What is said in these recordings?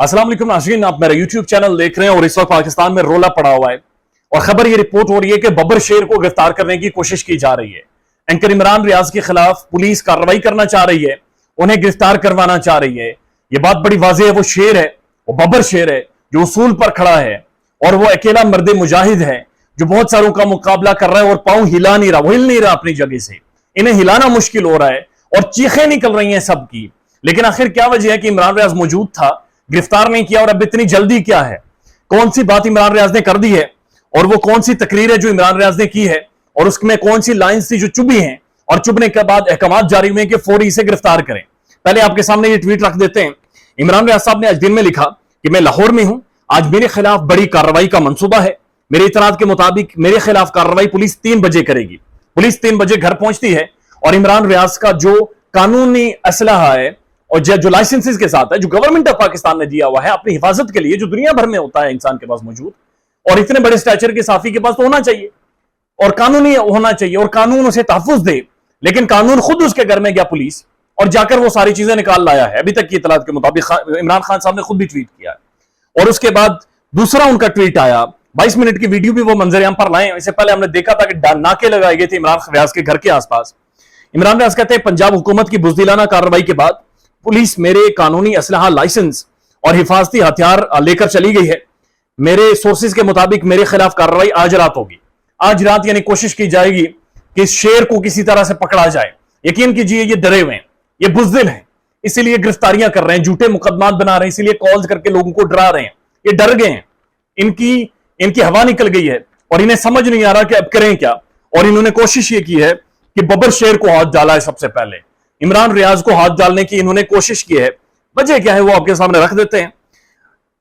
अस्सलाम वालेकुम नाज़रीन, आप मेरा यूट्यूब चैनल देख रहे हैं और इस वक्त पाकिस्तान में रोला पड़ा हुआ है और खबर ये रिपोर्ट हो रही है कि बब्बर शेर को गिरफ्तार करने की कोशिश की जा रही है। एंकर इमरान रियाज के खिलाफ पुलिस कार्रवाई करना चाह रही है, उन्हें गिरफ्तार करवाना चाह रही है। ये बात बड़ी वाज़ेह है, वो शेर है, वो बब्बर शेर है जो उसूल पर खड़ा है और वो अकेला मर्द मुजाहिद है जो बहुत सारों का मुकाबला कर रहा है और पांव हिला नहीं रहा, वो हिल नहीं रहा अपनी जगह से। इन्हें हिलाना मुश्किल हो रहा है और चीखें निकल रही हैं सबकी। लेकिन आखिर क्या वजह है कि इमरान रियाज मौजूद था, गिरफ्तार नहीं किया और अब इतनी जल्दी क्या है? कौन सी बात इमरान रियाज ने कर दी है और वो कौन सी तकरीर है जो इमरान रियाज ने की है और उसमें कौन सी लाइन्स थी जो चुभी हैं और चुभने के बाद अहकाम जारी हुए कि फौरी इसे गिरफ्तार करें। पहले आपके सामने ये ट्वीट रख देते हैं। इमरान रियाज साहब ने आज दिन में लिखा कि मैं लाहौर में हूं, आज मेरे खिलाफ बड़ी कार्रवाई का मंसूबा है। मेरे इतलात के मुताबिक मेरे खिलाफ कार्रवाई पुलिस 3 बजे करेगी। पुलिस 3 बजे घर पहुंचती है और इमरान रियाज का जो कानूनी असलहा है और जो लाइसेंसेस के साथ है, जो गवर्नमेंट ऑफ पाकिस्तान ने दिया हुआ है अपनी हिफाजत के लिए, जो दुनिया भर में होता है इंसान के पास मौजूद, और इतने बड़े स्टैचर के साफी के पास तो होना चाहिए और कानूनी होना चाहिए और कानून उसे तहफ्फुज दे। लेकिन कानून खुद उसके घर में गया पुलिस और जाकर वो सारी चीजें निकाल लाया है। अभी तक की इतलात के मुताबिक इमरान खान साहब ने खुद भी ट्वीट किया है और उसके बाद दूसरा उनका ट्वीट आया। 22 मिनट की वीडियो भी वो मंजर-ए-आम पर लाए। इससे पहले हमने देखा था कि नाके लगाए गए थे इमरान रियाज के घर के आसपास। इमरान रियाज कहते हैं, पंजाब हुकूमत की बुज़दिलाना कार्रवाई के बाद पुलिस मेरे कानूनी असलहा, लाइसेंस और हिफाजती हथियार लेकर चली गई है। मेरे सोर्सेज के मुताबिक मेरे खिलाफ कार्रवाई आज रात होगी। आज रात यानी कोशिश की जाएगी कि इस शेर को किसी तरह से पकड़ा जाए। यकीन कीजिए ये डरे हुए हैं, ये बुज़दिल हैं, इसीलिए गिरफ्तारियां कर रहे हैं, झूठे मुकदमात बना रहे हैं, इसीलिए कॉल्स करके लोगों को डरा रहे हैं। ये डर गए हैं, इनकी हवा निकल गई है और इन्हें समझ नहीं आ रहा कि अब करें क्या। और इन्होंने कोशिश ये की है कि बब्बर शेर को हाथ डाला है। सबसे पहले इमरान रियाज को हाथ डालने की इन्होंने कोशिश की है। वजह क्या है वो आपके सामने रख देते हैं।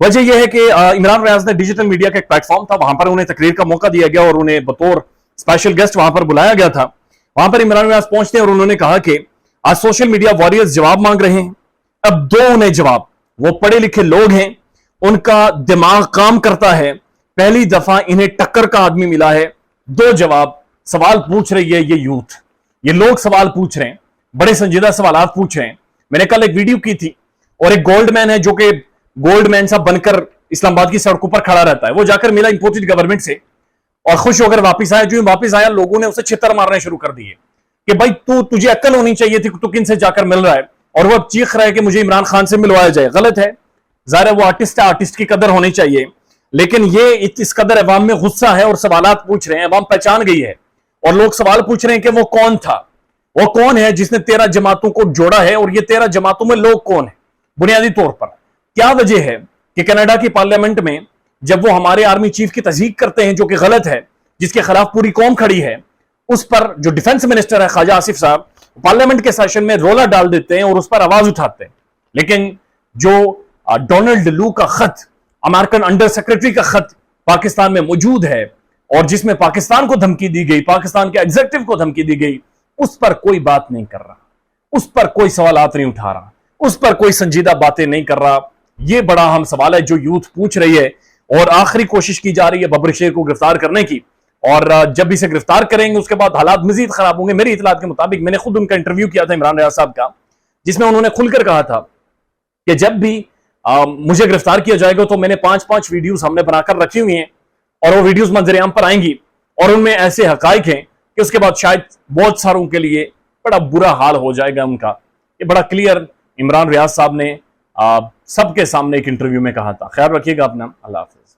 वजह यह है कि इमरान रियाज ने डिजिटल मीडिया का एक प्लेटफॉर्म था, वहां पर उन्हें तकरीर का मौका दिया गया और उन्हें बतौर स्पेशल गेस्ट वहां पर बुलाया गया था। वहां पर इमरान रियाज पहुंचते और उन्होंने कहा कि आज सोशल मीडिया वॉरियर्स जवाब मांग रहे हैं। अब दो उन्हें जवाब, वो पढ़े लिखे लोग हैं, उनका दिमाग काम करता है, पहली दफा इन्हें टक्कर का आदमी मिला है। 2 जवाब, सवाल पूछ रही है ये यूथ, ये लोग सवाल पूछ रहे हैं, बड़े संजीदा सवाल पूछ रहे हैं। मैंने कल एक वीडियो की थी और एक गोल्डमैन है जो कि गोल्डमैन सा बनकर इस्लामाबाद की सड़कों पर खड़ा रहता है, वो जाकर मिला इंपोर्टेड गवर्नमेंट से और खुश होकर वापस आया। जो वापस आया लोगों ने उसे छितर मारने शुरू कर दिए कि भाई तुझे अक्ल होनी चाहिए थी, तू किन से जाकर मिल रहा है। और वो चीख रहा है कि मुझे इमरान खान से मिलवाया जाए। गलत है, ज़ाहिर है वो आर्टिस्ट है, आर्टिस्ट की कदर होनी चाहिए। लेकिन ये इस कदर अवाम में गुस्सा है और सवालात पूछ रहे हैं, अवाम पहचान गई है और लोग सवाल पूछ रहे हैं कि वो कौन था, वो कौन है जिसने 13 जमातों को जोड़ा है और ये 13 जमातों में लोग कौन है बुनियादी तौर पर। क्या वजह है कि कनाडा की पार्लियामेंट में जब वो हमारे आर्मी चीफ की तस्दीक करते हैं, जो कि गलत है, जिसके खिलाफ पूरी कौम खड़ी है, उस पर जो डिफेंस मिनिस्टर है ख्वाजा आसिफ साहब पार्लियामेंट के सेशन में रोला डाल देते हैं और उस पर आवाज उठाते हैं। लेकिन जो डोनाल्ड लू का खत, अमेरिकन अंडर सेक्रेटरी का खत पाकिस्तान में मौजूद है और जिसमें पाकिस्तान को धमकी दी गई, पाकिस्तान के एग्जीक्यूटिव को धमकी दी गई, उस पर कोई बात नहीं कर रहा, उस पर कोई सवालात नहीं उठा रहा, उस पर कोई संजीदा बातें नहीं कर रहा। यह बड़ा अहम सवाल है जो यूथ पूछ रही है और आखिरी कोशिश की जा रही है बब्बर शेर को गिरफ्तार करने की। और जब इसे गिरफ्तार करेंगे उसके बाद हालात मजीद खराब होंगे। मेरी इतलात के मुताबिक मैंने खुद उनका इंटरव्यू किया था इमरान रियाज साहब का, जिसमें उन्होंने खुलकर कहा था कि जब भी मुझे गिरफ्तार किया जाएगा तो मैंने 5-5 वीडियोस हमने बनाकर रखी हुई हैं और वो वीडियोस मंजर-ए-आम पर आएंगी और उनमें ऐसे हकाइक हैं कि उसके बाद शायद बहुत सारों के लिए बड़ा बुरा हाल हो जाएगा उनका। ये बड़ा क्लियर इमरान रियाज साहब ने सबके सामने एक इंटरव्यू में कहा था। ख्याल रखिएगा अपना। अल्लाह हाफिज।